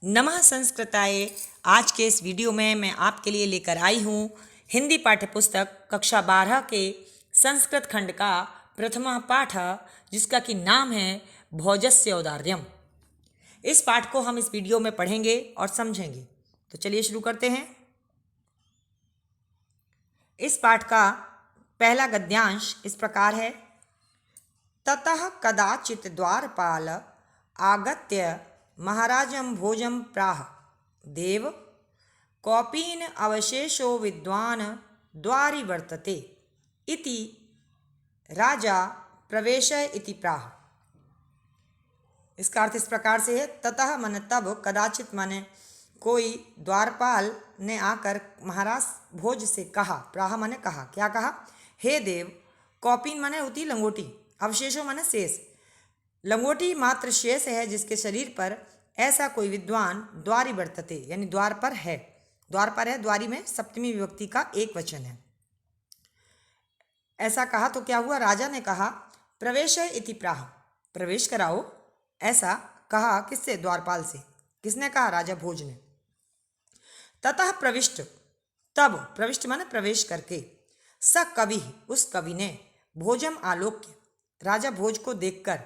नमः संस्कृताय। आज के इस वीडियो में मैं आपके लिए लेकर आई हूँ हिंदी पाठ्यपुस्तक कक्षा 12 के संस्कृत खंड का प्रथमा पाठ, जिसका कि नाम है भोजस्य औदार्यम। इस पाठ को हम इस वीडियो में पढ़ेंगे और समझेंगे। तो चलिए शुरू करते हैं। इस पाठ का पहला गद्यांश इस प्रकार है। ततः कदाचित् द्वारपाल आगत्य महाराजं भोजं प्राह। देव कौपीन अवशेषो विद्वान् द्वारि वर्तते इति राजा प्रवेशय इति प्राह। इसका अर्थ इस प्रकार से है। ततः मन तब, कदाचित माने कोई, द्वारपाल ने आकर महाराज भोज से कहा। प्राह माने कहा। क्या कहा? हे देव, कौपीन माने होती लंगोटी, अवशेषों माने शेष, लंगोटी मात्र शेष है जिसके शरीर पर ऐसा कोई विद्वान द्वारि वर्तते, यानी द्वार पर है। द्वार पर है, द्वारी में सप्तमी विभक्ति का एक वचन है। ऐसा कहा तो क्या हुआ? राजा ने कहा प्रवेश इति प्राह, प्रवेश कराओ, ऐसा कहा। किससे? द्वारपाल से। किसने कहा? राजा भोज ने। ततः प्रविष्ट, तब, प्रविष्ट माने प्रवेश करके, स कवि, उस कवि ने, भोजम आलोक्य, राजा भोज को देखकर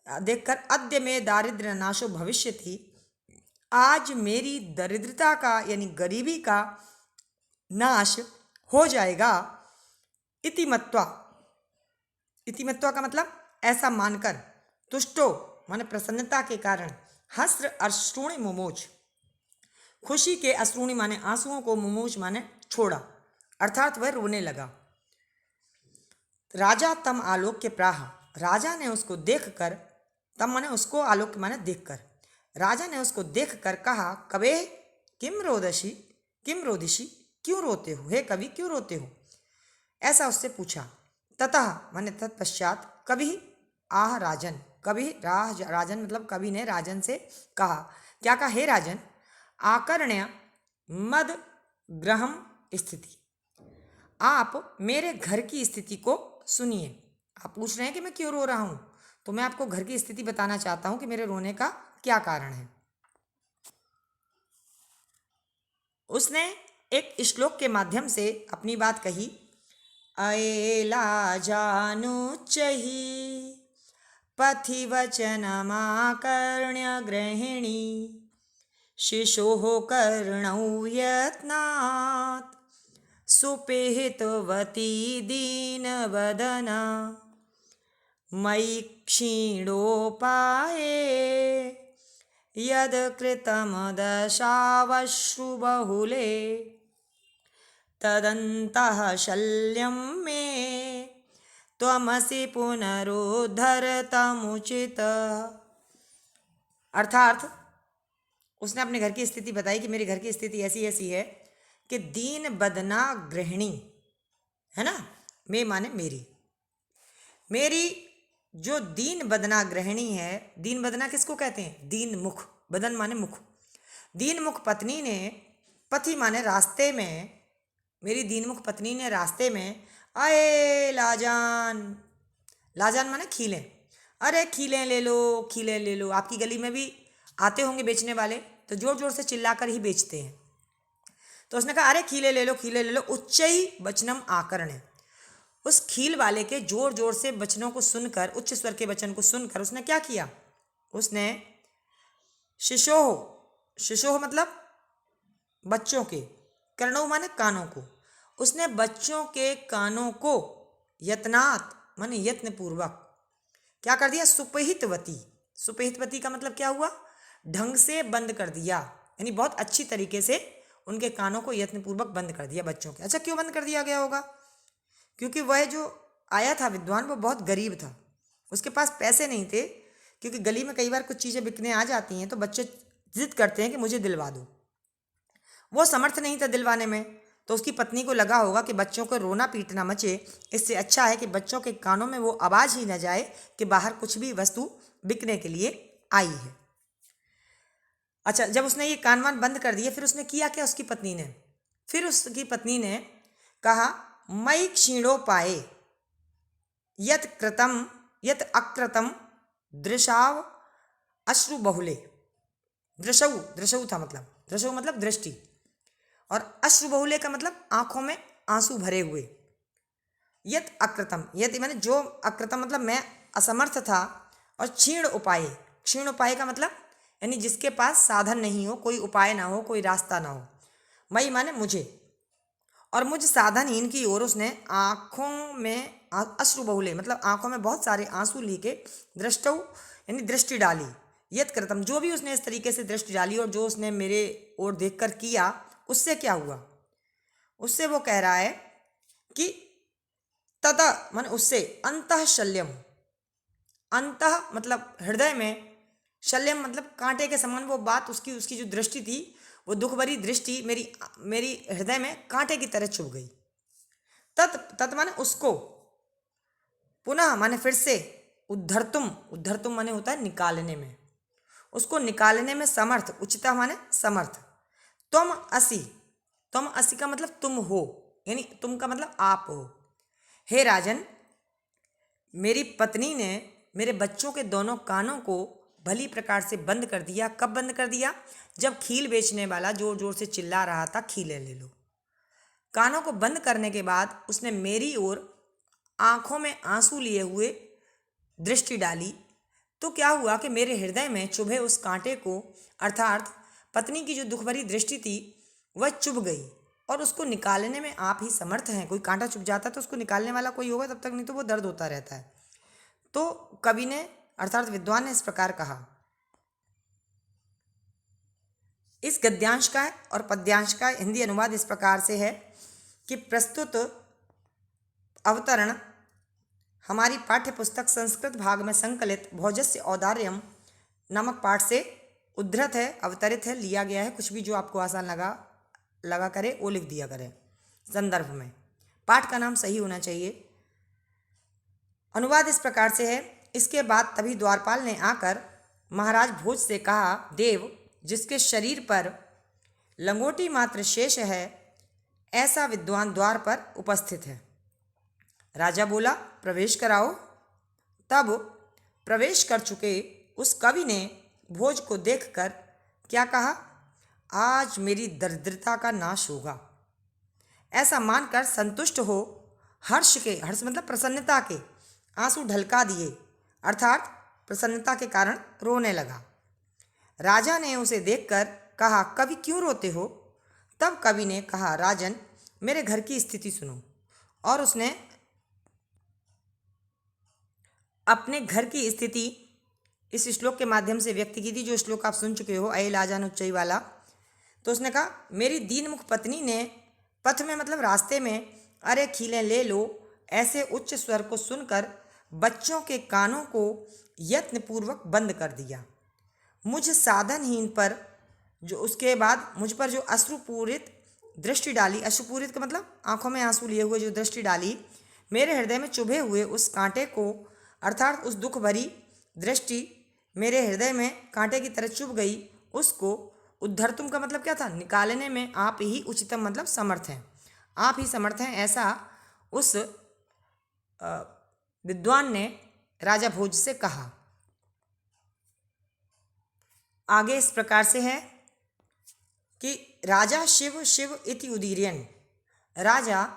अद्य में दारिद्र्य नाशो भविष्य थी, आज मेरी दरिद्रता का यानी गरीबी का नाश हो जाएगा। इति मत्वा, इति मत्वा का मतलब ऐसा मानकर, तुष्टो माने प्रसन्नता के कारण, हस्र अश्रूणि मुमोच, खुशी के अश्रूणि माने आंसुओं को, मुमोच माने छोड़ा, अर्थात वह रोने लगा। राजा तम आलोक्य प्राह, राजा ने उसको देखकर, तम माने उसको, आलोक्य माने देखकर, राजा ने उसको देखकर कहा, कवे किम रोदसी, किम रोदिशी, क्यों रोते हो? हे कवि, क्यों रोते हो? ऐसा उससे पूछा। ततः माने तत्पश्चात, कवि आह राजन, कवि राजन मतलब कवि ने राजन से कहा। क्या कहा? हे राजन, आकर्ण्य मद ग्रहम स्थिति, आप मेरे घर की स्थिति को सुनिए। आप पूछ रहे हैं कि मैं क्यों रो रहा हूँ, तो मैं आपको घर की स्थिति बताना चाहता हूँ कि मेरे रोने का क्या कारण है। उसने एक श्लोक के माध्यम से अपनी बात कही। अयेला जानुच्चहि पथि वचनमाकर्ण्य गृहिणी, शिशोः कर्णौ यत्नात् सुपेहितवती दीनवदना, मयि क्षीणोपाये यद् कृतं दशावश्रुबहुले, तदन्तः शल्यं मे त्वमसि पुनरुद्धरतमुचित। अर्थात उसने अपने घर की स्थिति बताई कि मेरे घर की स्थिति ऐसी ऐसी है कि दीन बदना गृहिणी है ना, मैं माने मेरी, मेरी जो दीन बदना गृहिणी है। दीन बदना किसको कहते हैं? दीन मुख, बदन माने मुख। दीन मुख पत्नी ने, पथि माने रास्ते में, मेरी दीनमुख पत्नी ने रास्ते में, अये लाजान, लाजान माने खीलें, अरे खीलें ले लो, खीलें ले लो। आपकी गली में भी आते होंगे बेचने वाले, तो जोर जोर से चिल्लाकर ही बेचते हैं। तो उसने कहा अरे खीले ले लो, खीले ले लो। उच्चई वचनम आकर्ण्य, उस खील वाले के जोर जोर से वचनों को सुनकर, उच्च स्वर के वचन को सुनकर उसने क्या किया? उसने शिशोह, शिशोह मतलब बच्चों के, कर्णों माने कानों को, उसने बच्चों के कानों को, यत्नात् माने यत्न पूर्वक, क्या कर दिया? सुपहितवती, सुपहितवती का मतलब क्या हुआ? ढंग से बंद कर दिया, यानी बहुत अच्छी तरीके से उनके कानों को यत्नपूर्वक बंद कर दिया बच्चों के। अच्छा, क्यों बंद कर दिया गया होगा? क्योंकि वह जो आया था विद्वान, वो बहुत गरीब था, उसके पास पैसे नहीं थे। क्योंकि गली में कई बार कुछ चीज़ें बिकने आ जाती हैं तो बच्चे जिद करते हैं कि मुझे दिलवा दो। वो समर्थ नहीं था दिलवाने में, तो उसकी पत्नी को लगा होगा कि बच्चों को रोना पीटना मचे, इससे अच्छा है कि बच्चों के कानों में वो आवाज़ ही न जाए कि बाहर कुछ भी वस्तु बिकने के लिए आई है। अच्छा, जब उसने ये कान वान बंद कर दिए, फिर उसने किया क्या? उसकी पत्नी ने, फिर उसकी पत्नी ने कहा, मयि क्षीणोपाये यत् कृतं यत् अकृतं दृशाव अश्रु बहुले, दृशौ, दृशौ था मतलब, दृशौ मतलब दृष्टि, और अश्रुबहुले का मतलब आंखों में आंसू भरे हुए। यत अकृतम, यत मैंने जो अकृतम मतलब मैं असमर्थ था, और क्षीण उपाय, क्षीण उपाय का मतलब यानी जिसके पास साधन नहीं हो, कोई उपाय ना हो, कोई रास्ता ना हो। मई माने मुझे, और मुझ साधनहीन की ओर उसने आंखों में अश्रु बहुले मतलब आंखों में बहुत सारे आंसू लेके दृष्टौ यानी दृष्टि डाली। यत कृतम जो भी उसने इस तरीके से दृष्टि डाली और जो उसने मेरे ओर देखकर किया, उससे क्या हुआ, उससे वो कह रहा है कि तदा मन उससे अंतः शल्यम, अंतः मतलब हृदय में, शल्यम मतलब कांटे के समान वो बात, उसकी उसकी जो दृष्टि थी, वो दुख भरी दृष्टि मेरी मेरी हृदय में कांटे की तरह चुभ गई। तत् तत् माने उसको, पुनः माने फिर से, उद्धर्तुम, उद्धर्तुम माने होता है निकालने में, उसको निकालने में समर्थ, उचिता माने समर्थ। तुम असी, तुम असी का मतलब तुम हो, यानी तुम का मतलब आप हो। हे राजन, मेरी पत्नी ने मेरे बच्चों के दोनों कानों को भली प्रकार से बंद कर दिया। कब बंद कर दिया, जब खील बेचने वाला जोर जोर से चिल्ला रहा था खीलें ले लो। कानों को बंद करने के बाद उसने मेरी ओर आंखों में आंसू लिए हुए दृष्टि डाली, तो क्या हुआ कि मेरे हृदय में चुभे उस कांटे को, अर्थात पत्नी की जो दुख भरी दृष्टि थी वह चुभ गई, और उसको निकालने में आप ही समर्थ हैं। कोई कांटा चुभ जाता तो उसको निकालने वाला कोई होगा तब तक, नहीं तो वो दर्द होता रहता है। तो कवि ने अर्थात विद्वान ने इस प्रकार कहा। इस गद्यांश का और पद्यांश का हिंदी अनुवाद इस प्रकार से है कि प्रस्तुत अवतरण हमारी पाठ्य पुस्तक संस्कृत भाग में संकलित भोजस्य औदार्यम नामक पाठ से उद्धृत है, अवतरित है, लिया गया है। कुछ भी जो आपको आसान लगा करे वो लिख दिया करें संदर्भ में। पाठ का नाम सही होना चाहिए। अनुवाद इस प्रकार से है। इसके बाद तभी द्वारपाल ने आकर महाराज भोज से कहा, देव, जिसके शरीर पर लंगोटी मात्र शेष है, ऐसा विद्वान द्वार पर उपस्थित है। राजा बोला, प्रवेश कराओ। तब प्रवेश कर चुके उस कवि ने भोज को देखकर क्या कहा, आज मेरी दरिद्रता का नाश होगा। ऐसा मानकर संतुष्ट हो हर्ष के, हर्ष मतलब प्रसन्नता के आंसू ढलका दिए, अर्थात प्रसन्नता के कारण रोने लगा। राजा ने उसे देखकर कहा, कवि क्यों रोते हो? तब कवि ने कहा, राजन, मेरे घर की स्थिति सुनो। और उसने अपने घर की स्थिति इस श्लोक के माध्यम से व्यक्त की थी, जो श्लोक आप सुन चुके हो, अये लाजान उच्चई वाला। तो उसने कहा, मेरी दीनमुख पत्नी ने पथ में मतलब रास्ते में अरे खीलें ले लो ऐसे उच्च स्वर को सुनकर बच्चों के कानों को यत्नपूर्वक बंद कर दिया। मुझ साधनहीन पर जो उसके बाद मुझ पर जो अश्रुपूरित दृष्टि डाली, अश्रुपूरित का मतलब आंखों में आंसू लिए हुए जो दृष्टि डाली, मेरे हृदय में चुभे हुए उस कांटे को, अर्थात उस दुख भरी दृष्टि मेरे हृदय में कांटे की तरह चुभ गई, उसको उद्धर्तुम का मतलब क्या था, निकालने में आप ही उचितम मतलब समर्थ हैं, आप ही समर्थ हैं, ऐसा उस विद्वान ने राजा भोज से कहा। आगे इस प्रकार से है कि राजा शिव शिव इति उदीर्यन, राजा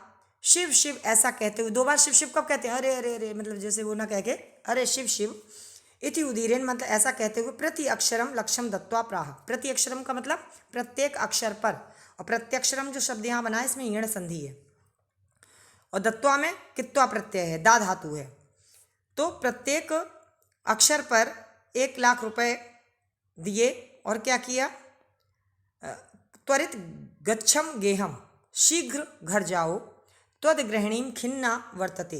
शिव शिव ऐसा कहते हुए, दो बार शिव शिव कब कहते हैं, अरे अरे अरे मतलब जैसे वो ना कह के अरे शिव शिव, इति उदीर्यन मतलब ऐसा कहते हुए, प्रति अक्षरम लक्ष्यम दत्वा प्राह। प्रति अक्षरम का मतलब प्रत्येक अक्षर पर, और प्रत्यक्षरम जो शब्द यहाँ बना है इसमें यण संधि है, और दत्वा में कित्वा प्रत्यय है, दा धातु है। तो प्रत्येक अक्षर पर 1,00,000 रुपए दिए, और क्या किया, त्वरित गच्छम गेहम, शीघ्र घर जाओ, त्वद गृहिणीम खिन्ना वर्तते,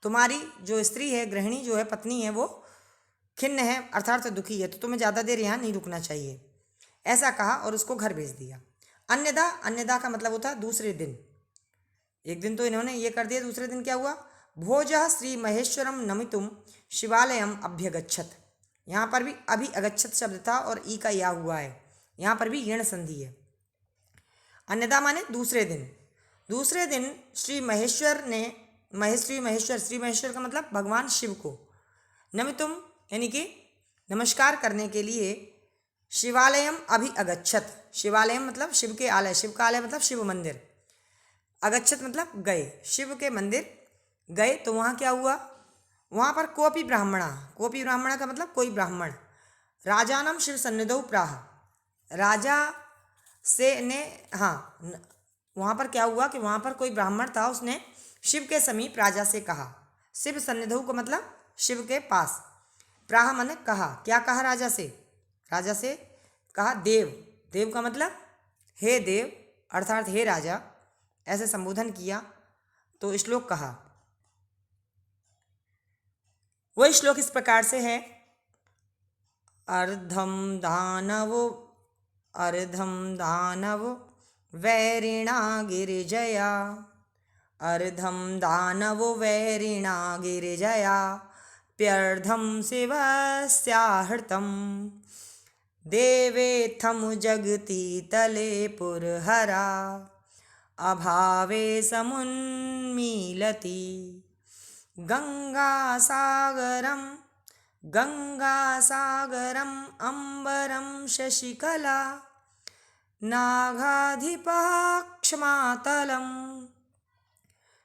तुम्हारी जो स्त्री है, गृहिणी जो है, पत्नी है, वो खिन्न है अर्थात दुखी है, तो तुम्हें ज़्यादा देर यहाँ नहीं रुकना चाहिए, ऐसा कहा और उसको घर भेज दिया। अन्यदा, अन्यदा का मतलब होता है दूसरे दिन। एक दिन तो इन्होंने ये कर दिया, दूसरे दिन क्या हुआ, भोजः श्री महेश्वरम नमितुम शिवालयम अभ्यगच्छत। यहाँ पर भी अभी अगच्छत शब्द था और ई का या हुआ है, यहाँ पर भी यण संधि है। अन्यदा माने दूसरे दिन। दूसरे दिन श्री महेश्वर ने, श्री महेश्वर का मतलब भगवान शिव को, नमितुम यानी कि नमस्कार करने के लिए शिवालयम अभि अगच्छत, शिवालयम मतलब शिव के आलय, शिव का आलय मतलब शिव मंदिर, अगच्छत मतलब गए, शिव के मंदिर गए तो वहाँ क्या हुआ, वहाँ पर कोपी ब्राह्मणा, कोपी ब्राह्मणा का मतलब कोई ब्राह्मण, राजानम शिव सन्निधौ प्राह, राजा से ने, हाँ वहाँ पर क्या हुआ कि वहाँ पर कोई ब्राह्मण था, उसने शिव के समीप राजा से कहा, शिव सन्निधौ का मतलब शिव के पास, प्राह माने कहा, क्या कहा राजा से, राजा से कहा देव, देव का मतलब हे देव अर्थात हे राजा, ऐसे संबोधन किया। तो श्लोक कहा, वह श्लोक इस प्रकार से है, अर्धम दानवो, अर्धम दानव वैरिणा गिरिजया, अर्धम दानवो वैरिणा गिरिजया, प्यर्धम शिवस्याहृतम, देवेत्थम जगति तले पुरहरा, अभावे समुन्मीलति, गंगासागरम, गंगासागरम अंबरम शशिकला, नागाधिपः क्षमातलम,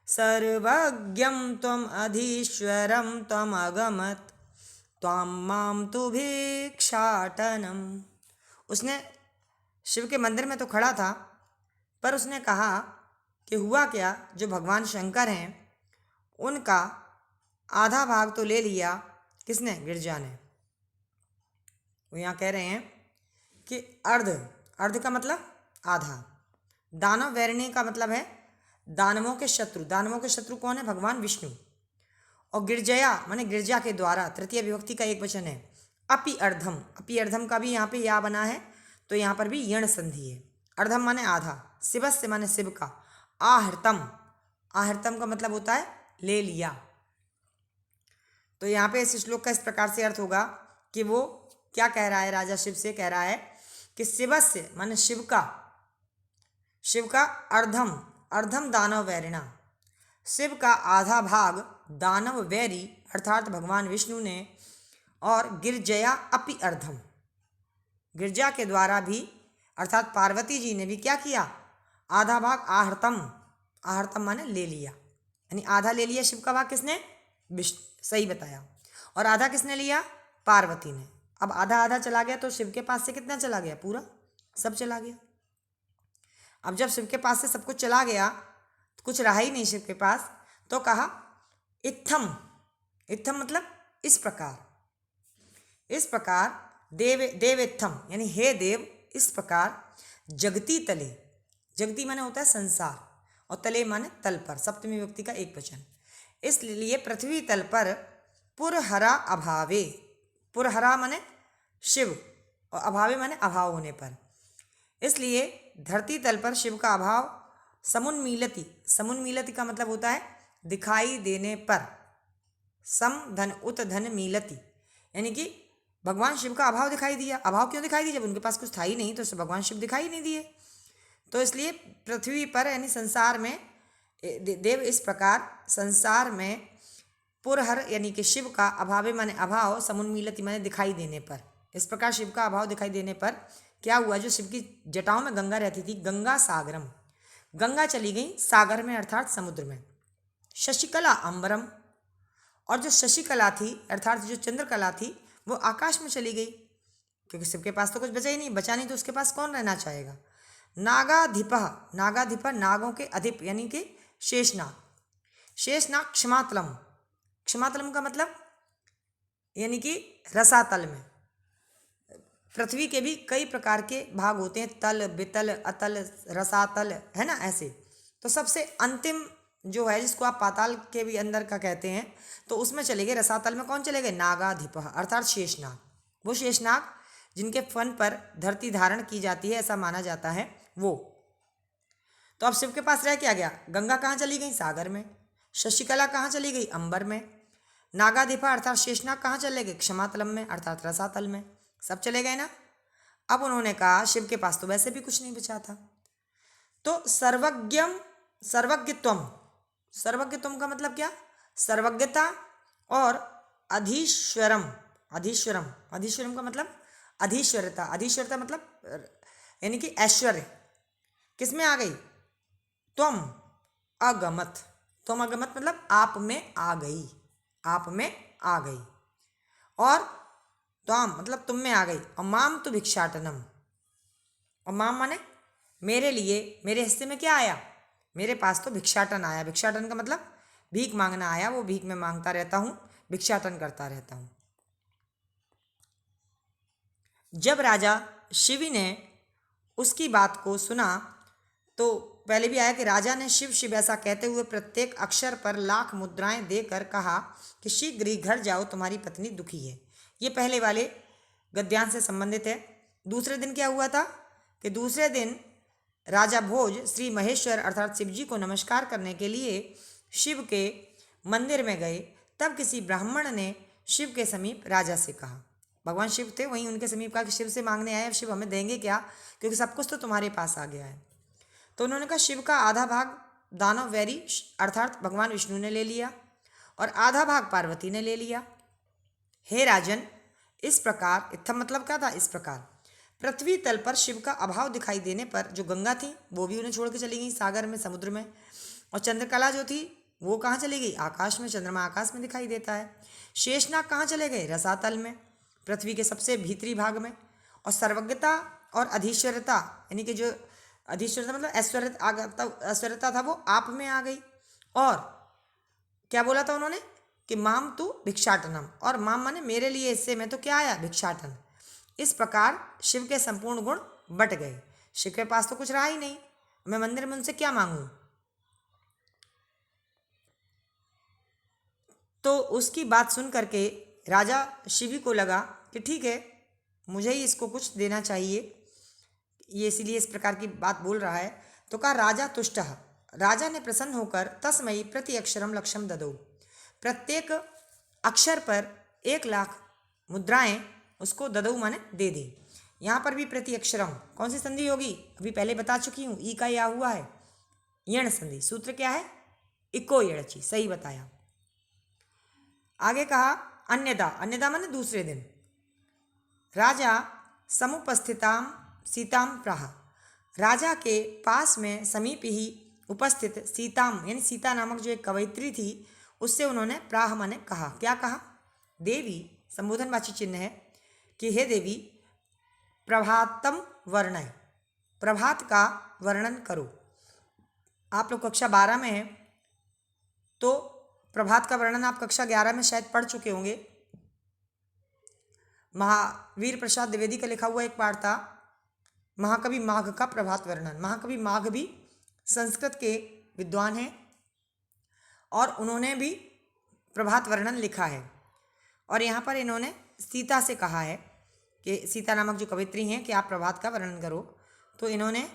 सर्वज्ञं त्वम् अधीश्वरं त्वमगमत्, त्वां मां तु भिक्षाटनम। उसने शिव के मंदिर में तो खड़ा था, पर उसने कहा कि हुआ क्या, जो भगवान शंकर हैं उनका आधा भाग तो ले लिया, किसने, गिरजा ने। वो यहाँ कह रहे हैं कि अर्ध, अर्ध का मतलब आधा, दानव वैरिणी का मतलब है दानवों के शत्रु, दानवों के शत्रु कौन है, भगवान विष्णु, और गिरजया माने गिरजा के द्वारा, तृतीय विभक्ति का एक वचन है, अपि अर्धम, अपि अर्धम का भी यहाँ पे या बना है, तो यहाँ पर भी यण संधि है, अर्धम माने आधा, शिवस्य माने शिव का, आहृतम, आहृतम का मतलब होता है ले लिया। तो यहाँ पे इस श्लोक का इस प्रकार से अर्थ होगा कि वो क्या कह रहा है, राजा शिव से कह रहा है कि शिवस्य माने शिव का, शिव का अर्धम, अर्धम दानव वैरिणा, शिव का आधा भाग दानव वैरी अर्थात भगवान विष्णु ने, और गिरजया अपि अर्धम, गिरजा के द्वारा भी अर्थात पार्वती जी ने भी क्या किया, आधा भाग आहृतम, आहृतम माने ले लिया, यानी आधा ले लिया शिव का भाग किसने, विष्णु, सही बताया, और आधा किसने लिया, पार्वती ने। अब आधा आधा चला गया तो शिव के पास से कितना चला गया, पूरा सब चला गया। अब जब शिव के पास से सब कुछ चला गया, तो कुछ रहा ही नहीं शिव के पास, तो कहा इत्थम, इत्थम मतलब इस प्रकार, इस प्रकार देव, देवेत्थम यानी हे देव, इस प्रकार जगती तले, जगती माने होता है संसार, और तले माने तल पर, सप्तमी विभक्ति का एक वचन, इसलिए पृथ्वी तल पर पुरहरा अभावे, पुरहरा माने शिव और अभावे माने अभाव होने पर, इसलिए धरती तल पर शिव का अभाव, समुन्मीलति, समुन्मीलति का मतलब होता है दिखाई देने पर, सम धन उत धन मीलति, यानी कि भगवान शिव का अभाव दिखाई दिया। अभाव क्यों दिखाई दिया, जब उनके पास कुछ था ही नहीं तो भगवान शिव दिखाई नहीं दिए, तो इसलिए पृथ्वी पर यानी संसार में देव इस प्रकार संसार में पुरहर यानी कि शिव का अभावे माने अभाव, समुन्मीलति माने दिखाई देने पर, इस प्रकार शिव का अभाव दिखाई देने पर क्या हुआ, जो शिव की जटाओं में गंगा रहती थी, गंगा सागरम, गंगा चली गई सागर में अर्थात समुद्र में, शशिकला अंबरम, और जो शशिकला थी अर्थात जो चंद्रकला थी वो आकाश में चली गई, क्योंकि शिव के पास तो कुछ बचा ही नहीं, बचा नहीं तो उसके पास कौन रहना चाहेगा। नागाधिपः, नागाधिपः नागों के अधिप यानी कि शेषनाग, शेषनाग क्षमातलम, क्षमातलम का मतलब यानी कि रसातल में, पृथ्वी के भी कई प्रकार के भाग होते हैं, तल, बितल, अतल, रसातल, है ना, ऐसे। तो सबसे अंतिम जो है जिसको आप पाताल के भी अंदर का कहते हैं, तो उसमें चले गए, रसातल में कौन चले गए, नागाधिपः अर्थात शेषनाग, वो शेषनाग जिनके फन पर धरती धारण की जाती है ऐसा माना जाता है वो। तो अब शिव के पास रह क्या गया, गंगा कहाँ चली गई, सागर में, शशिकला कहाँ चली गई, अंबर में, नागाधिपा अर्थात शेषनाग कहाँ चले गए, क्षमातलम में अर्थात रसातल में, सब चले गए ना। अब उन्होंने कहा शिव के पास तो वैसे भी कुछ नहीं बचा था, तो सर्वज्ञम, सर्वज्ञत्वम, सर्वज्ञत्वम का मतलब क्या, सर्वज्ञता, और अधीश्वरम, अधीश्वरम, अधीश्वरम का मतलब अधीश्वरता, अधीश्वरता मतलब यानी कि ऐश्वर्य किसमें आ गई? त्वम अगमत, त्वम अगमत मतलब आप में आ गई, आप में आ गई। और त्वाम मतलब तुम में आ गई। और माम तो भिक्षाटनम, और माम माने मेरे लिए, मेरे हिस्से में क्या आया? मेरे पास तो भिक्षाटन आया। भिक्षाटन का मतलब भीख मांगना आया, वो भीख में मांगता रहता हूँ, भिक्षाटन करता रहता हूँ। जब राजा शिवी ने उसकी बात को सुना तो पहले भी आया कि राजा ने शिव शिव ऐसा कहते हुए प्रत्येक अक्षर पर लाख मुद्राएं देकर कहा कि शीघ्र ही घर जाओ, तुम्हारी पत्नी दुखी है। ये पहले वाले गद्यांश से संबंधित है। दूसरे दिन क्या हुआ था कि दूसरे दिन राजा भोज श्री महेश्वर अर्थात शिव जी को नमस्कार करने के लिए शिव के मंदिर में गए। तब किसी ब्राह्मण ने शिव के समीप राजा से कहा, भगवान शिव थे वहीं, उनके समीप कहा कि शिव से मांगने आए, शिव हमें देंगे क्या, क्योंकि सब कुछ तो तुम्हारे पास आ गया है। तो उन्होंने कहा शिव का आधा भाग दानव वैरी अर्थात भगवान विष्णु ने ले लिया और आधा भाग पार्वती ने ले लिया। हे राजन, इस प्रकार, इत्थम मतलब क्या था? इस प्रकार पृथ्वी तल पर शिव का अभाव दिखाई देने पर जो गंगा थी वो भी उन्हें छोड़ के चली गई सागर में, समुद्र में। और चंद्रकला जो थी वो कहाँ चली गई? आकाश में। चंद्रमा आकाश में दिखाई देता है। शेषनाग कहाँ चले गए? रसातल में, पृथ्वी के सबसे भीतरी भाग में। और सर्वज्ञता और अधीश्वरता यानी कि जो अधीश्वरता मतलब ऐश्वर्यता था वो आप में आ गई। और क्या बोला था उन्होंने कि माम तू भिक्षाटनम, और माम माने मेरे लिए हिस्से में तो क्या आया? भिक्षाटन। इस प्रकार शिव के संपूर्ण गुण बट गए। शिव के पास तो कुछ रहा ही नहीं, मैं मंदिर में उनसे क्या मांगू? तो उसकी बात सुन करके राजा शिवी को लगा कि ठीक है, मुझे ही इसको कुछ देना चाहिए, ये इसीलिए इस प्रकार की बात बोल रहा है। तो कहा राजा तुष्टः, राजा ने प्रसन्न होकर तस्मयी प्रति अक्षरम लक्षम ददो, प्रत्येक अक्षर पर 1,00,000 मुद्राएं उसको ददो माने दे दी। यहाँ पर भी प्रति अक्षरम कौन सी संधि होगी? अभी पहले बता चुकी हूँ, ई का या हुआ है यण संधि। सूत्र क्या है? इको यणची, सही बताया। आगे कहा अन्यदा, अन्यदा माने दूसरे दिन राजा समुपस्थिताम सीताम प्राह, राजा के पास में समीप ही उपस्थित सीताम यानी सीता नामक जो एक कवयित्री थी उससे उन्होंने प्राह माने कहा। क्या कहा? देवी संबोधनवाची चिन्ह है कि हे देवी, प्रभातम वर्णय, प्रभात का वर्णन करो। आप लोग कक्षा 12 में हैं तो प्रभात का वर्णन आप कक्षा 11 में शायद पढ़ चुके होंगे। महावीर प्रसाद द्विवेदी का लिखा हुआ एक पाठ था, महाकवि माघ का प्रभात वर्णन। महाकवि माघ भी संस्कृत के विद्वान हैं और उन्होंने भी प्रभात वर्णन लिखा है। और यहाँ पर इन्होंने सीता से कहा है कि सीता नामक जो कवित्री हैं कि आप प्रभात का वर्णन करो। तो इन्होंने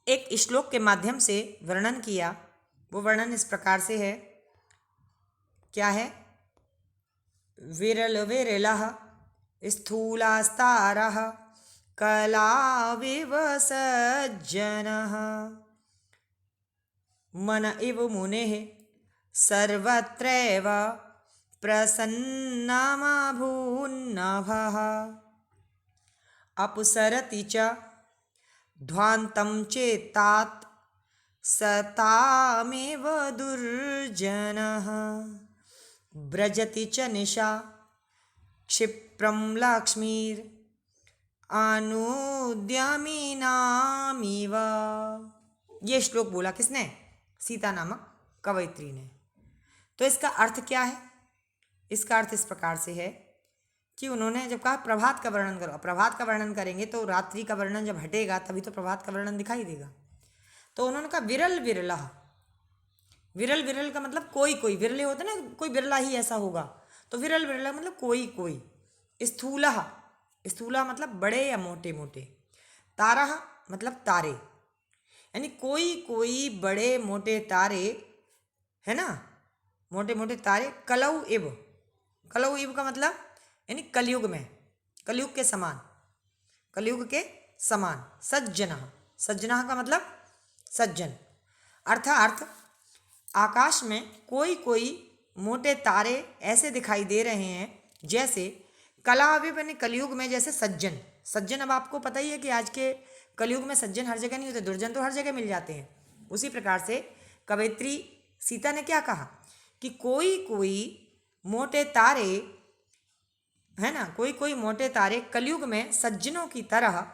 एक श्लोक के माध्यम से वर्णन किया। वो वर्णन इस प्रकार से है, क्या है? विरल विरलः स्थूलास्तारः कलाविव सज्जनः मन इव मुनेः सर्वत्रैव प्रसन्नमभून्नभः अपसरति च ध्वान्तं चेत्तात् सतामेव दुर्जनः व्रजति च निशा क्षिप्रं लक्ष्मीर् अनुद्यमिनामिव। ये श्लोक बोला किसने? सीता नामक कवयित्री ने। तो इसका अर्थ क्या है? इसका अर्थ इस प्रकार से है कि उन्होंने जब कहा प्रभात का वर्णन करो, प्रभात का वर्णन करेंगे तो रात्रि का वर्णन जब हटेगा तभी तो प्रभात का वर्णन दिखाई देगा। तो उन्होंने कहा विरल विरला, विरल विरल का मतलब कोई कोई, विरले होते ना, कोई बिरला ही ऐसा होगा। तो विरल विरला मतलब कोई कोई। स्थूला, स्थूला मतलब बड़े या मोटे मोटे। तारा मतलब तारे, यानी कोई कोई बड़े मोटे तारे है ना, मोटे मोटे तारे। कलौ इव, कलौ इव का मतलब यानी कलयुग में, कलयुग के समान, कलयुग के समान। सज्जन, सज्जना का मतलब सज्जन। अर्थात आकाश में कोई कोई मोटे तारे ऐसे दिखाई दे रहे हैं जैसे कलाविव यानी कलयुग में जैसे सज्जन, सज्जन अब आपको पता ही है कि आज के कलयुग में सज्जन हर जगह नहीं होते, दुर्जन तो हर जगह मिल जाते हैं। उसी प्रकार से कवयित्री सीता ने क्या कहा कि कोई कोई मोटे तारे, है ना, कोई कोई मोटे तारे कलयुग में सज्जनों की तरह,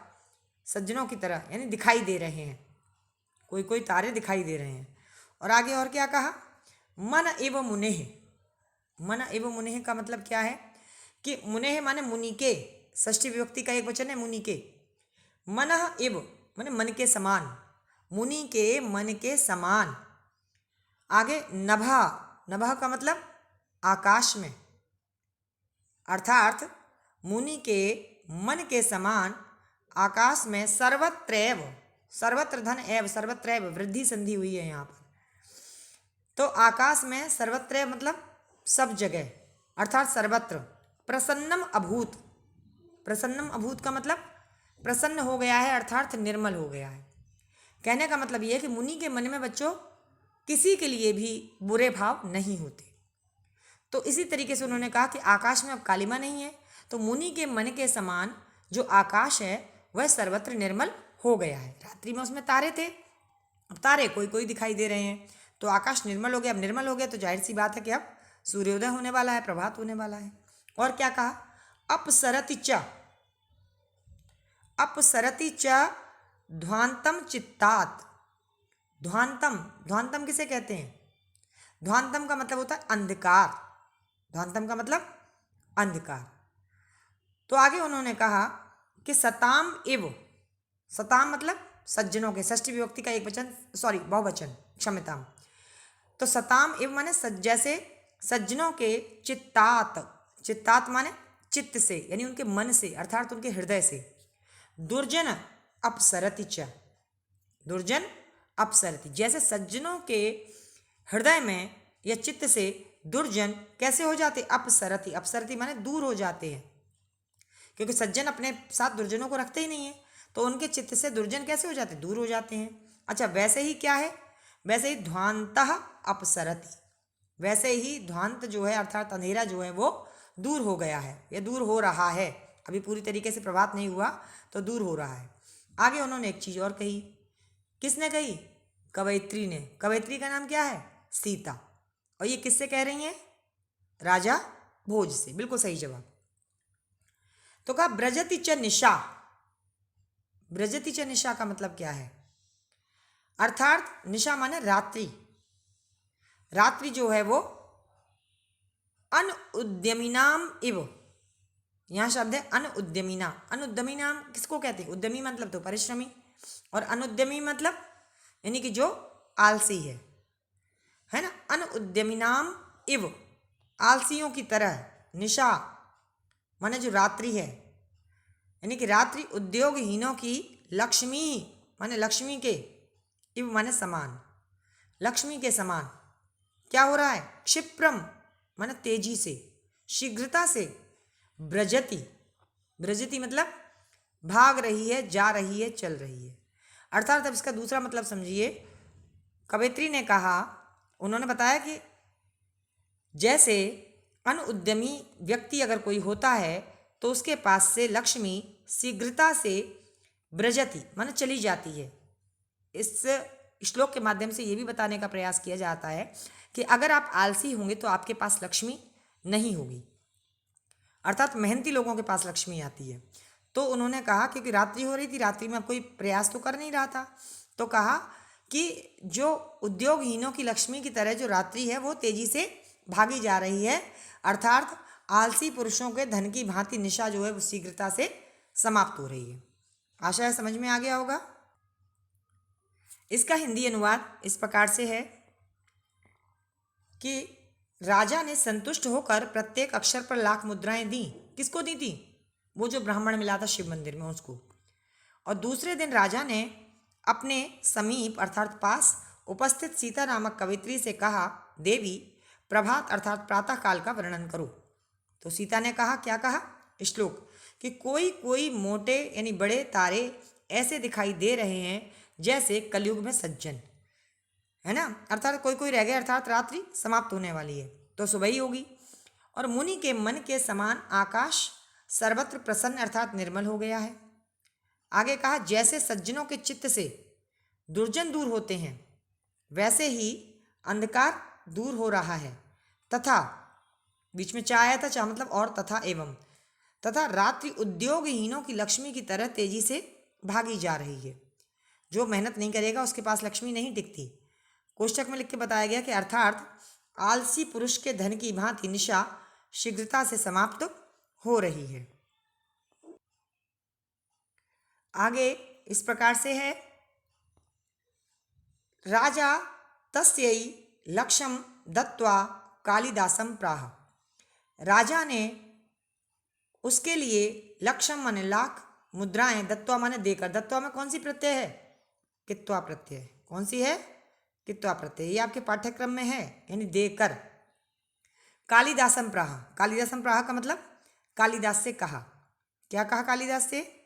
सज्जनों की तरह यानी दिखाई दे रहे हैं, कोई कोई तारे दिखाई दे रहे हैं। और आगे और क्या कहा, मन एव मुनेह, मन एव मुनेह का मतलब क्या है कि मुनेह माने मुनि के, षष्ठी विभक्ति का एक वचन है मुनि के, मन एव माने मन के समान, मुनि के मन के समान। आगे नभा, नभा का मतलब आकाश में, अर्थात मुनि के मन के समान आकाश में सर्वत्रैव, सर्वत्र धन एव, सर्वत्रैव वृद्धि संधि हुई है यहाँ पर, तो आकाश में सर्वत्रैव मतलब सब जगह, अर्थात सर्वत्र। प्रसन्नम अभूत, प्रसन्नम अभूत का मतलब प्रसन्न हो गया है, अर्थात निर्मल हो गया है। कहने का मतलब ये है कि मुनि के मन में बच्चों किसी के लिए भी बुरे भाव नहीं होते। तो इसी तरीके से उन्होंने कहा कि आकाश में अब कालिमा नहीं है, तो मुनि के मन के समान जो आकाश है वह सर्वत्र निर्मल हो गया है। रात्रि में उसमें तारे थे, अब तारे कोई कोई दिखाई दे रहे हैं, तो आकाश निर्मल हो गया। अब निर्मल हो गया तो जाहिर सी बात है कि अब सूर्योदय होने वाला है, प्रभात होने वाला है। और क्या कहा, अपसरति च, अपसरति च ध्वांतम चित्तात, ध्वांतम, ध्वांतम किसे कहते हैं, ध्वांतम का मतलब होता है अंधकार, ध्वांतम का मतलब अंधकार। तो आगे उन्होंने कहा कि सताम एव, सताम मतलब सज्जनों के, षष्ठी विभक्ति का एक वचन, सॉरी बहुवचन, क्षम्यताम। तो सताम एव माने जैसे सज्जनों के चित्तात, चित्तात माने चित्त से यानी उनके मन से, अर्थात उनके हृदय से। दुर्जन अपसरति च, दुर्जन अपसरति, जैसे सज्जनों के हृदय में या चित्त से दुर्जन कैसे हो जाते, अपसरति, अपसरति माने दूर हो जाते हैं, क्योंकि सज्जन अपने साथ दुर्जनों को रखते ही नहीं है, तो उनके चित्त से दुर्जन कैसे हो जाते, दूर हो जाते हैं। अच्छा, वैसे ही क्या है, वैसे ही ध्वांतः अपसरति, वैसे ही ध्वांत जो है अर्थात अंधेरा जो है वो दूर हो गया है, या दूर हो रहा है, अभी पूरी तरीके से प्रभात नहीं हुआ तो दूर हो रहा है। आगे उन्होंने एक चीज और कही, किसने कही, कवयित्री ने। कवयित्री का नाम क्या है, सीता, और ये किससे कह रही हैं, राजा भोज से, बिल्कुल सही जवाब। तो कहा ब्रजति च निशा, ब्रजति च निशा का मतलब क्या है, अर्थात निशा माने रात्रि, रात्रि जो है वो अनुद्यमीनाम इव, यहां शब्द है अनुद्यमीना, अनुद्यमीनाम किसको कहते हैं, उद्यमी मतलब तो परिश्रमी, और अनुद्यमी मतलब यानी कि जो आलसी है ना, अनुद्यमीनाम इव, आलसियों की तरह, निशा माने जो रात्रि है, यानी कि रात्रि उद्योगहीनों की, लक्ष्मी माने लक्ष्मी के, इव माने समान, लक्ष्मी के समान क्या हो रहा है, क्षिप्रम माने तेजी से, शीघ्रता से, ब्रजति, ब्रजति मतलब भाग रही है, जा रही है, चल रही है। अर्थात अब इसका दूसरा मतलब समझिए, कवयित्री ने कहा, उन्होंने बताया कि जैसे अनुद्यमी व्यक्ति अगर कोई होता है तो उसके पास से लक्ष्मी शीघ्रता से ब्रजति माने चली जाती है। इस श्लोक के माध्यम से ये भी बताने का प्रयास किया जाता है कि अगर आप आलसी होंगे तो आपके पास लक्ष्मी नहीं होगी, अर्थात मेहनती लोगों के पास लक्ष्मी आती है। तो उन्होंने कहा क्योंकि रात्रि हो रही थी, रात्रि में अब कोई प्रयास तो कर नहीं रहा था, तो कहा कि जो उद्योगहीनों की लक्ष्मी की तरह जो रात्रि है वो तेजी से भागी जा रही है, अर्थात आलसी पुरुषों के धन की भांति निशा जो है वो शीघ्रता से समाप्त हो रही है। आशा है समझ में आ गया होगा। इसका हिंदी अनुवाद इस प्रकार से है कि राजा ने संतुष्ट होकर प्रत्येक अक्षर पर लाख मुद्राएं दी। किसको दी थी, वो जो ब्राह्मण मिला था शिव मंदिर में उसको। और दूसरे दिन राजा ने अपने समीप अर्थात पास उपस्थित सीता नामक कवित्री से कहा, देवी प्रभात अर्थात प्रातः काल का वर्णन करो। तो सीता ने कहा, क्या कहा, श्लोक कि कोई कोई मोटे यानी बड़े तारे ऐसे दिखाई दे रहे हैं जैसे कलयुग में सज्जन, है ना, अर्थात कोई कोई रह गए, अर्थात रात्रि समाप्त होने वाली है तो सुबह ही होगी। और मुनि के मन के समान आकाश सर्वत्र प्रसन्न अर्थात निर्मल हो गया है। आगे कहा जैसे सज्जनों के चित्त से दुर्जन दूर होते हैं वैसे ही अंधकार दूर हो रहा है। तथा बीच में चा आया था, चा मतलब और, तथा एवं, तथा रात्रि उद्योगहीनों की लक्ष्मी की तरह तेजी से भागी जा रही है। जो मेहनत नहीं करेगा उसके पास लक्ष्मी नहीं टिकती। कोष्ठक में लिख के बताया गया कि अर्थात आलसी पुरुष के धन की भांति निशा शीघ्रता से समाप्त हो रही है। आगे इस प्रकार से है, राजा तस्यै लक्ष्यम दत्वा कालिदासम प्राह। राजा ने उसके लिए लक्ष्यम माने लाख, मुद्राएं, दत्वा माने देकर। दत्वा में कौन सी प्रत्यय है? कित्वा प्रत्यय। कौन सी है? कित्वा प्रत्यय। ये आपके पाठ्यक्रम में है, यानी देकर। कालिदासम प्राह, कालिदासम प्राह का मतलब कालिदास से कहा। क्या कहा कालिदास से?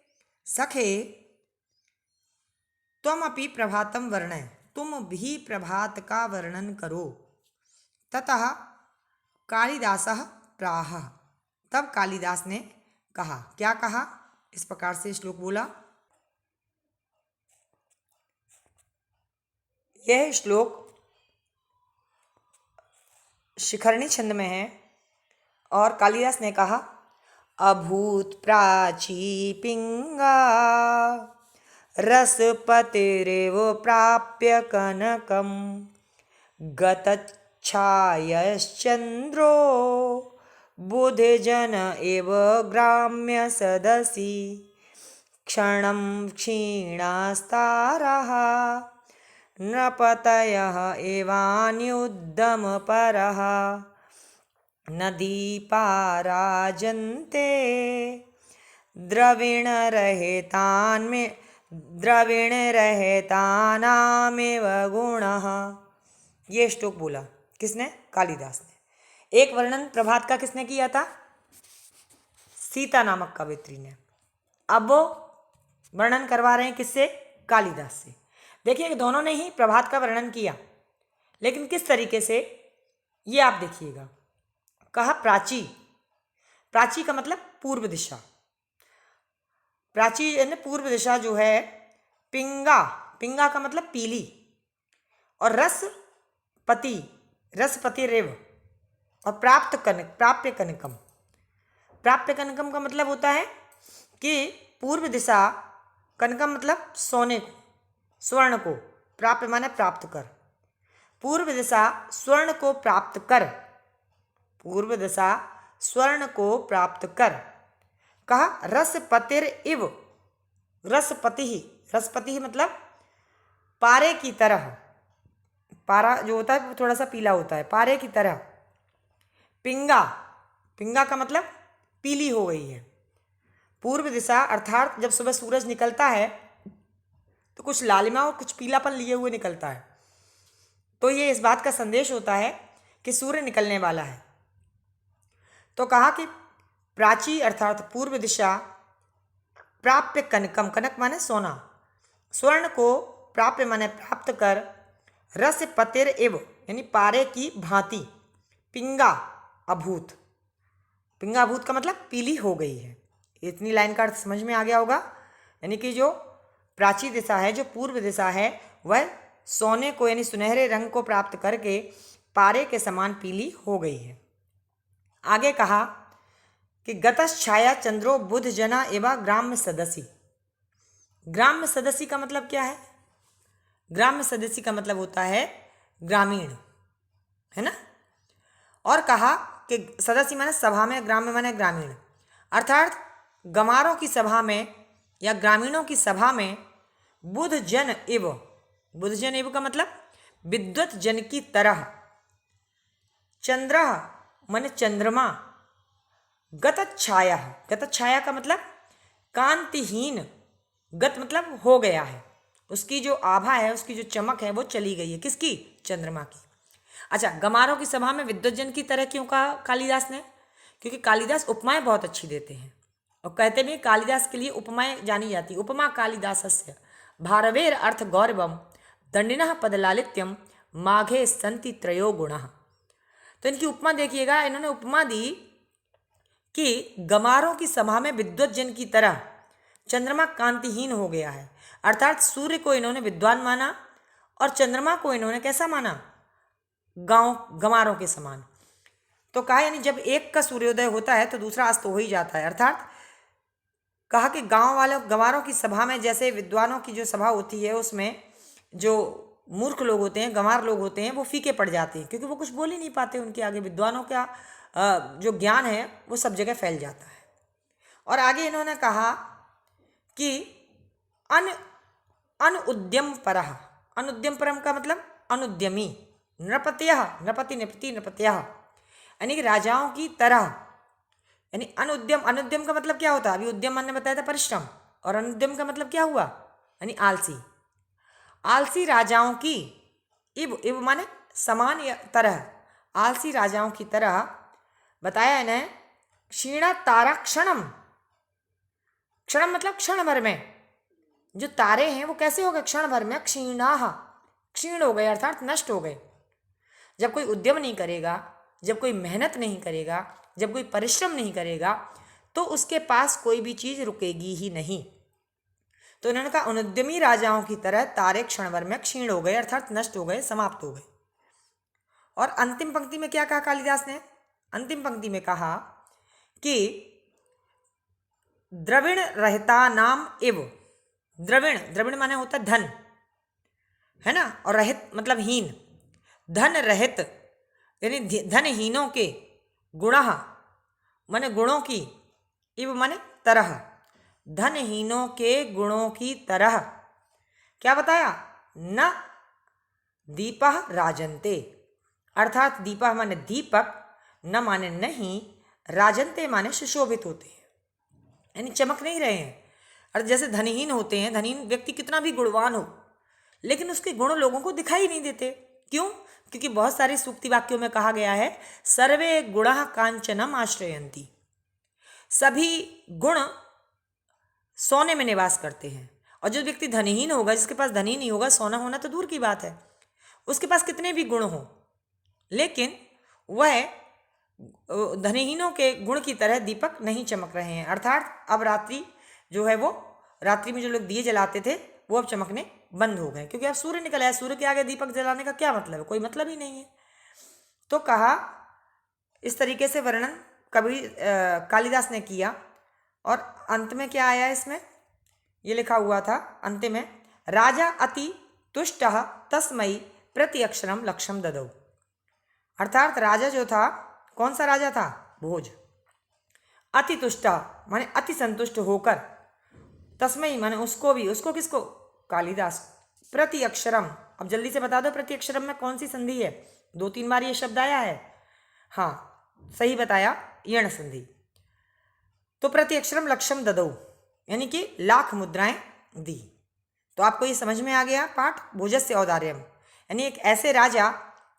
सखे त्वम अपि प्रभातम वर्णय, तुम भी प्रभात का वर्णन करो। ततः कालिदासः प्राह, तब कालिदास ने कहा। क्या कहा? इस प्रकार से श्लोक बोला। यह श्लोक शिखरणी छंद में है और कालिदास ने कहा, अभूत प्राची पिंगा रसपतिरेव प्राप्य कनकम गतच्छायश्चंद्रो बुधजन एव ग्राम्य सदसि क्षणं क्षीणास्ताराः नृपतयः एवान्युद्दमपरः नदीपाराजन्ते द्रविणरहितानामेव गुणः। ये श्लोक बोला किसने? कालिदास ने। एक वर्णन प्रभात का किसने किया था? सीता नामक कवयित्री ने। अब वो वर्णन करवा रहे हैं किससे? कालिदास से। देखिए दोनों ने ही प्रभात का वर्णन किया, लेकिन किस तरीके से ये आप देखिएगा। कहा प्राची, प्राची का मतलब पूर्व दिशा। प्राची यानी पूर्व दिशा जो है। पिंगा, पिंगा का मतलब पीली। और रसपति, रसपति रेव। और प्राप्त कनक, प्राप्य कनकम। प्राप्य कनकम का मतलब होता है कि पूर्व दिशा, कनकम मतलब सोने को, स्वर्ण को। प्राप्य माने प्राप्त कर। पूर्व दिशा स्वर्ण को प्राप्त कर, पूर्व दिशा स्वर्ण को प्राप्त कर। कहा रसपतिर इव, रसपति ही, रसपति ही मतलब पारे की तरह। पारा जो होता है वो थोड़ा सा पीला होता है, पारे की तरह। पिंगा, पिंगा का मतलब पीली हो गई है। पूर्व दिशा अर्थात जब सुबह सूरज निकलता है तो कुछ लालिमा और कुछ पीलापन लिए हुए निकलता है, तो ये इस बात का संदेश होता है कि सूर्य निकलने वाला है। तो कहा कि प्राची अर्थात पूर्व दिशा, प्राप्य कनकम, कनक माने सोना, स्वर्ण को प्राप्य माने प्राप्त कर, रस पतिर इव यानी पारे की भांति, पिंगा अभूत, पिंगा अभूत का मतलब पीली हो गई है। इतनी लाइन का अर्थ समझ में आ गया होगा। यानी कि जो प्राची दिशा है, जो पूर्व दिशा है, वह सोने को यानी सुनहरे रंग को प्राप्त करके पारे के समान पीली हो गई है। आगे कहा कि गतश्छाया चंद्रो बुध जना एवं ग्राम्य सदसी। ग्राम्य सदसी का मतलब क्या है? ग्राम्य सदसी का मतलब होता है ग्रामीण, है ना। और कहा कि सदसी माने सभा में, ग्राम्य माने ग्रामीण। अर्थात गमारों की सभा में या ग्रामीणों की सभा में बुध जन एव, बुध जन एव का मतलब विद्वत जन की तरह, चंद्र माने चंद्रमा, गतच्छाया, गतच्छाया का मतलब कांतिहीन, गत मतलब हो गया है, उसकी जो आभा है, उसकी जो चमक है वो चली गई है। किसकी? चंद्रमा की। अच्छा, गमारों की सभा में विद्वजन की तरह क्यों कहा कालिदास ने? क्योंकि कालिदास उपमाएं बहुत अच्छी देते हैं और कहते भी कालिदास के लिए उपमाएं जानी जाती। उपमा कालिदासस्य भारवेर अर्थ गौरवम दंडिनः पदलालित्यम माघे संति त्रयो गुणः। तो इनकी उपमा देखिएगा, इन्होंने उपमा दी कि गमारों की सभा में विद्वत जन की तरह चंद्रमा कांतिहीन हो गया है। अर्थात सूर्य को इन्होंने विद्वान माना और चंद्रमा को इन्होंने कैसा माना, गमारों के समान। तो कहा यानी जब एक का सूर्योदय होता है तो दूसरा अस्त हो ही जाता है। अर्थात कहा कि गांव वालों गंवारों की सभा में जैसे विद्वानों की जो सभा होती है उसमें जो मूर्ख लोग होते हैं, गंवार लोग होते हैं, वो फीके पड़ जाते हैं क्योंकि वो कुछ बोल ही नहीं पाते। उनके आगे विद्वानों का जो ज्ञान है वो सब जगह फैल जाता है। और आगे इन्होंने कहा कि अनुद्यम परः, अनुद्यम परम का मतलब अनुद्यमी, नृपत्यः, नृपति नृपति नृपत्यः, यानी कि राजाओं की तरह। यानी अनुद्यम, अनुद्यम का मतलब क्या होता है, अभी उद्यम मैंने बताया था परिश्रम, और अनुद्यम का मतलब क्या हुआ, यानी आलसी। आलसी राजाओं की, इव माने समान या तरह, आलसी राजाओं की तरह बताया इन्हें। क्षीणा तारा क्षणम, क्षणम मतलब क्षण भर में, जो तारे हैं वो कैसे हो गए, क्षण भर में क्षीणाह, क्षीण हो गए अर्थात नष्ट हो गए। जब कोई उद्यम नहीं करेगा, जब कोई मेहनत नहीं करेगा, जब कोई परिश्रम नहीं करेगा तो उसके पास कोई भी चीज रुकेगी ही नहीं। तो इन्होंने कहा अनुद्यमी राजाओं की तरह तारे क्षण भर में क्षीण हो गए अर्थात नष्ट हो गए, समाप्त हो गए। और अंतिम पंक्ति में क्या कहा कालिदास ने, अंतिम पंक्ति में कहा कि द्रविण रहता नाम एव, द्रविण, द्रविण माने होता धन, है ना, और रहित मतलब हीन, धन रहित यानी धनहीनों के, गुणः माने गुणों की, इव माने तरह, धनहीनों के गुणों की तरह। क्या बताया, न दीपः राजन्ते, अर्थात दीपः माने दीपक, न माने नहीं, राजन्ते माने सुशोभित होते हैं, यानी चमक नहीं रहे हैं। और जैसे धनहीन होते हैं, धनहीन व्यक्ति कितना भी गुणवान हो लेकिन उसके गुण लोगों को दिखाई नहीं देते। क्यों, क्योंकि बहुत सारे सूक्ति वाक्यों में कहा गया है सर्वे गुणः कांचनम आश्रयन्ति, सभी गुण सोने में निवास करते हैं। और जो व्यक्ति धनहीन होगा, जिसके पास धन ही नहीं होगा, सोना होना तो दूर की बात है, उसके पास कितने भी गुण हो लेकिन वह धनहीनों के गुण की तरह दीपक नहीं चमक रहे हैं। अर्थात अब रात्रि जो है वो, रात्रि में जो लोग दिए जलाते थे वो अब चमकने बंद हो गए, क्योंकि अब सूर्य निकल आया, सूर्य के आगे दीपक जलाने का क्या मतलब है, कोई मतलब ही नहीं है। तो कहा इस तरीके से वर्णन कालिदास ने किया। और अंत में क्या आया इसमें, ये लिखा हुआ था अंत में, राजा अति तुष्टः तस्मै प्रति अक्षरम लक्ष्यम ददौ। अर्थात राजा जो था, कौन सा राजा था, भोज, अति तुष्ट माने अति संतुष्ट होकर, तस्मै माने उसको भी, उसको किसको, कालिदास, प्रति अक्षरम। अब जल्दी से बता दो प्रति अक्षरम में कौन सी संधि है, 2-3 बार ये शब्द आया है, हाँ सही बताया, यण संधि। तो प्रति अक्षरम लक्ष्यम ददौ यानी कि लाख मुद्राएं दी। तो आपको ये समझ में आ गया पाठ, भोजस्य औदार्यम, यानी एक ऐसे राजा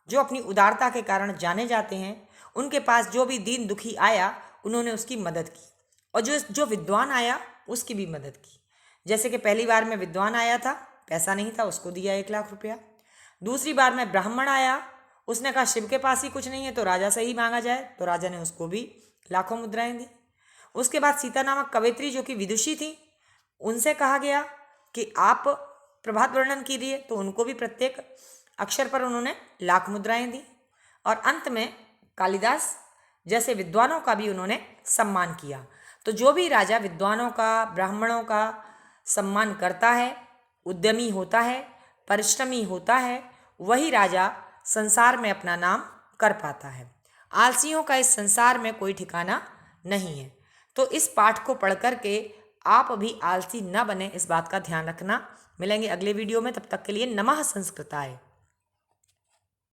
जो अपनी उदारता के कारण जाने जाते हैं, उनके पास जो भी दीन दुखी आया उन्होंने उसकी मदद की, और जो विद्वान आया उसकी भी मदद की। जैसे कि पहली बार में विद्वान आया था, पैसा नहीं था, उसको दिया 1 लाख रुपया। दूसरी बार में ब्राह्मण आया, उसने कहा शिव के पास ही कुछ नहीं है तो राजा से ही मांगा जाए, तो राजा ने उसको भी लाखों मुद्राएं दी। उसके बाद सीता नामक कवयित्री जो कि विदुषी थी, उनसे कहा गया कि आप प्रभात वर्णन कीजिए, तो उनको भी प्रत्येक अक्षर पर उन्होंने लाख मुद्राएं दी। और अंत में कालिदास जैसे विद्वानों का भी उन्होंने सम्मान किया। तो जो भी राजा विद्वानों का, ब्राह्मणों का सम्मान करता है, उद्यमी होता है, परिश्रमी होता है, वही राजा संसार में अपना नाम कर पाता है। आलसियों का इस संसार में कोई ठिकाना नहीं है। तो इस पाठ को पढ़ करके आप भी आलसी न बने, इस बात का ध्यान रखना। मिलेंगे अगले वीडियो में, तब तक के लिए नमः संस्कृताय।